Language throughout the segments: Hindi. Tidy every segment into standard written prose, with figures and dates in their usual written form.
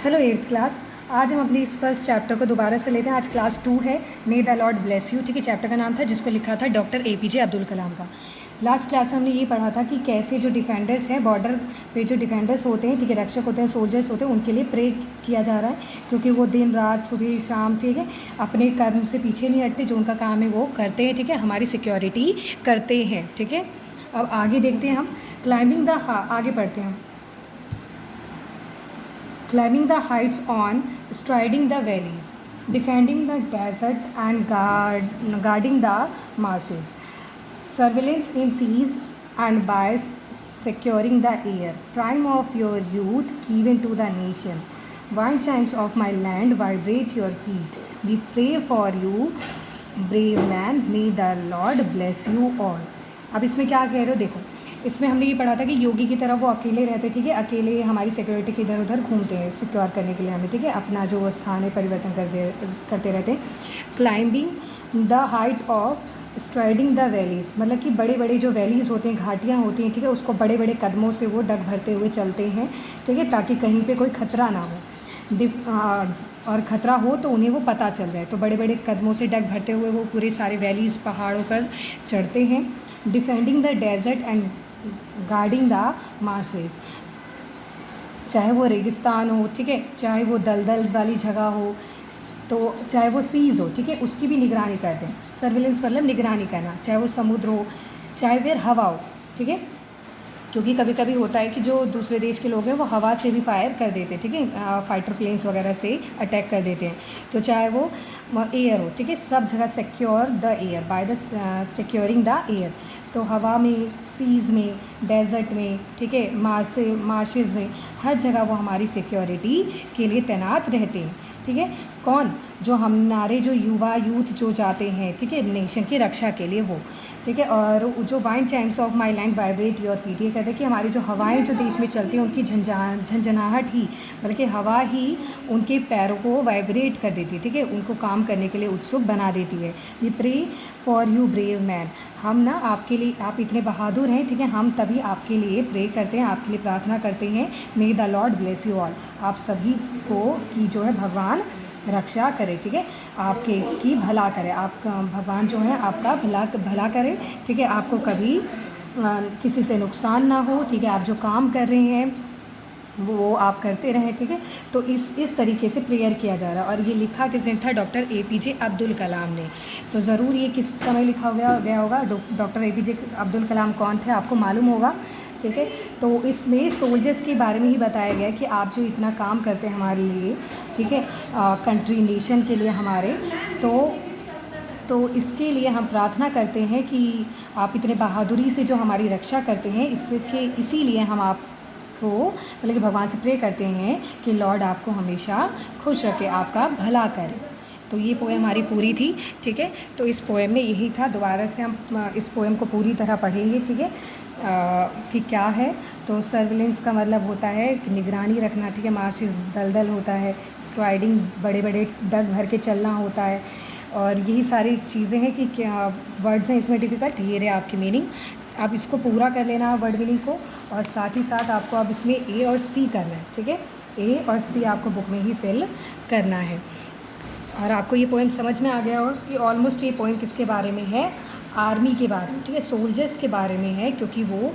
Hello eighth class. आज हम अपनी इस फर्स्ट चैप्टर को दोबारा से लेते हैं। आज क्लास 2 है, मे द लॉर्ड ब्लेस यू। ठीक है, चैप्टर का नाम था जिसको लिखा था डॉक्टर APJ अब्दुल कलाम का। लास्ट क्लास में हमने ये पढ़ा था कि कैसे जो डिफेंडर्स हैं, बॉर्डर पे जो डिफेंडर्स होते हैं, ठीक है, रक्षक होते हैं, सोल्जर्स होते हैं, उनके लिए प्रे किया जा रहा है क्योंकि वो दिन रात सुबह शाम, ठीक है, अपने कर्म से पीछे नहीं हटते। जो उनका काम है वो करते हैं, ठीक है, हमारी सिक्योरिटी करते हैं। ठीक है, अब आगे देखते हैं हम क्लाइंबिंग द, आगे पढ़ते हैं हम। Climbing the heights on, striding the valleys, defending the deserts and guarding the marshes, surveillance in seas and by securing the air, prime of your youth given to the nation, wind chimes of my land vibrate your feet, we pray for you brave man, may the Lord bless you all। अब इसमें क्या कह रहे हो, देखो इसमें हमने ये पढ़ा था कि योगी की तरह वो अकेले रहते, ठीक है, अकेले हमारी सिक्योरिटी के इधर उधर घूमते हैं सिक्योर करने के लिए हमें, ठीक है, अपना जो स्थान है परिवर्तन करते रहते हैं। Climbing the height of striding the valleys, मतलब कि बड़े बड़े जो वैलीज़ होते हैं, घाटियाँ होती हैं, ठीक है, उसको बड़े बड़े कदमों से वो डग भरते हुए चलते हैं, ठीक है, ताकि कहीं पे कोई खतरा ना हो। और ख़तरा हो तो उन्हें वो पता चल जाए, तो बड़े बड़े कदमों से डग भरते हुए वो पूरे सारे वैलीज़ पहाड़ों पर चढ़ते हैं। Defending the desert and guarding the marshes, चाहे वो रेगिस्तान हो, ठीक है, चाहे वो दलदल वाली जगह हो, तो चाहे वो सीज़ हो, ठीक है, उसकी भी निगरानी करते हैं। सर्विलेंस मतलब निगरानी करना, चाहे वो समुद्र हो, चाहे फिर हवा हो, ठीक है, क्योंकि कभी कभी होता है कि जो दूसरे देश के लोग हैं वो हवा से भी फायर कर देते हैं, ठीक है, फाइटर प्लेन्स वगैरह से अटैक कर देते हैं। तो चाहे वो एयर हो, ठीक है, सब जगह secure the air by the securing the air, तो हवा में, सीज़ में, डेजर्ट में, ठीक है, मार्शेज़ में, हर जगह वो हमारी सिक्योरिटी के लिए तैनात रहते हैं। ठीक है, कौन, जो हमारे जो युवा यूथ जो जाते हैं, ठीक है, नेशन की रक्षा के लिए वो, ठीक है। और जो wind Chimes of my land vibrate your feet, ये कहते हैं कि हमारी जो हवाएं जो देश में चलती हैं उनकी झंझनाहट ही, बल्कि हवा ही उनके पैरों को वाइब्रेट कर देती है, ठीक है, उनको काम करने के लिए उत्सुक बना देती है। We pray for you brave man, हम ना आपके लिए, आप इतने बहादुर हैं, ठीक है, हम तभी आपके लिए प्रे करते हैं, आपके लिए प्रार्थना करते हैं। मे the Lord bless you all, आप सभी को की जो है भगवान रक्षा करे, ठीक है, आपके की भला करे, आपका भगवान जो है आपका भला करे, ठीक है, आपको कभी किसी से नुकसान ना हो, ठीक है, आप जो काम कर रहे हैं वो आप करते रहें, ठीक है। तो इस तरीके से प्रेयर किया जा रहा है। और ये लिखा किसने था, डॉक्टर APJ अब्दुल कलाम ने। तो ज़रूर ये किस समय लिखा गया होगा, डॉक्टर APJ अब्दुल कलाम कौन थे आपको मालूम होगा, ठीक है। तो इसमें सोल्जर्स के बारे में ही बताया गया कि आप जो इतना काम करते हैं हमारे लिए, ठीक है, कंट्री नेशन के लिए हमारे, तो इसके लिए हम प्रार्थना करते हैं कि आप इतने बहादुरी से जो हमारी रक्षा करते हैं, इसीलिए हम आपको मतलब कि भगवान से प्रे करते हैं कि लॉर्ड आपको हमेशा खुश रखे, आपका भला करे। तो ये पोएम हमारी पूरी थी, ठीक है। तो इस पोएम में यही था, दोबारा से हम इस पोएम को पूरी तरह पढ़ेंगे, ठीक है, कि क्या है। तो सर्विलेंस का मतलब होता है कि निगरानी रखना, ठीक है, मार्शेस दलदल होता है, स्ट्राइडिंग बड़े बड़े डग भर के चलना होता है, और यही सारी चीज़ें हैं कि क्या वर्ड्स हैं इसमें डिफ़िकल्ट, ये रहे आपकी मीनिंग। आप इसको पूरा कर लेना वर्ड मीनिंग को, और साथ ही साथ आपको अब इसमें A और C करना है, ठीक है, A और C आपको बुक में ही फिल करना है। और आपको ये पोएम समझ में आ गया हो कि ऑलमोस्ट ये पोएम किसके बारे में है, आर्मी के बारे में, ठीक है, सोल्जर्स के बारे में है, क्योंकि वो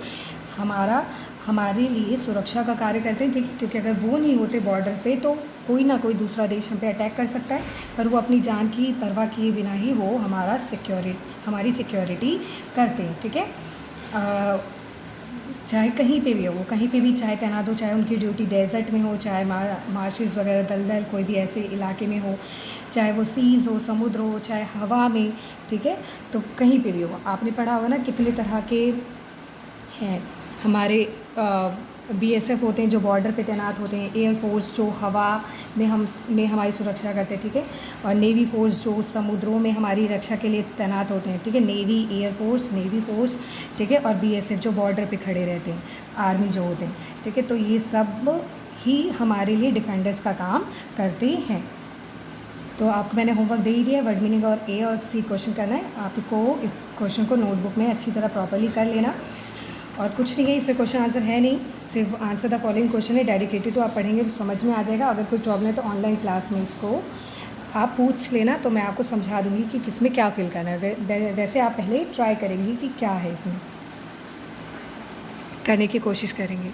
हमारे लिए सुरक्षा का कार्य करते हैं, ठीक है, क्योंकि अगर वो नहीं होते बॉर्डर पे तो कोई ना कोई दूसरा देश हम पे अटैक कर सकता है, पर वो अपनी जान की परवाह किए बिना ही वो हमारी सिक्योरिटी करते हैं, ठीक है। चाहे कहीं पे भी हो, वो कहीं पे भी चाहे तैनात हो, चाहे उनकी ड्यूटी डेजर्ट में हो, चाहे मार्शेस वगैरह दलदल कोई भी ऐसे इलाके में हो, चाहे वो सीज़ हो, समुद्र हो, चाहे हवा में, ठीक है, तो कहीं पे भी हो। आपने पढ़ा होगा ना कितने तरह के हैं हमारे BSF होते हैं जो बॉर्डर पे तैनात होते हैं, एयरफोर्स जो हवा में हमारी सुरक्षा करते हैं, ठीक है, और नेवी फोर्स जो समुद्रों में हमारी रक्षा के लिए तैनात होते हैं, ठीक है, नेवी फोर्स, ठीक है, और BSF जो बॉर्डर पे खड़े रहते हैं, आर्मी जो होते हैं, ठीक है। तो ये सब ही हमारे लिए डिफेंडर्स का काम करते हैं। तो आपको मैंने होमवर्क दे ही दिया, वर्ड मीनिंग और A और C क्वेश्चन करना है आपको। इस क्वेश्चन को नोटबुक में अच्छी तरह प्रॉपर्ली कर लेना। और कुछ नहीं है, इससे क्वेश्चन आंसर है नहीं, सिर्फ आंसर द फॉलोइंग क्वेश्चन है डेडिकेटेड, तो आप पढ़ेंगे तो समझ में आ जाएगा। अगर कोई प्रॉब्लम है तो ऑनलाइन क्लास में इसको आप पूछ लेना, तो मैं आपको समझा दूँगी कि किस में क्या फिल करना है। वैसे आप पहले ट्राई करेंगी कि क्या है इसमें, करने की कोशिश करेंगे।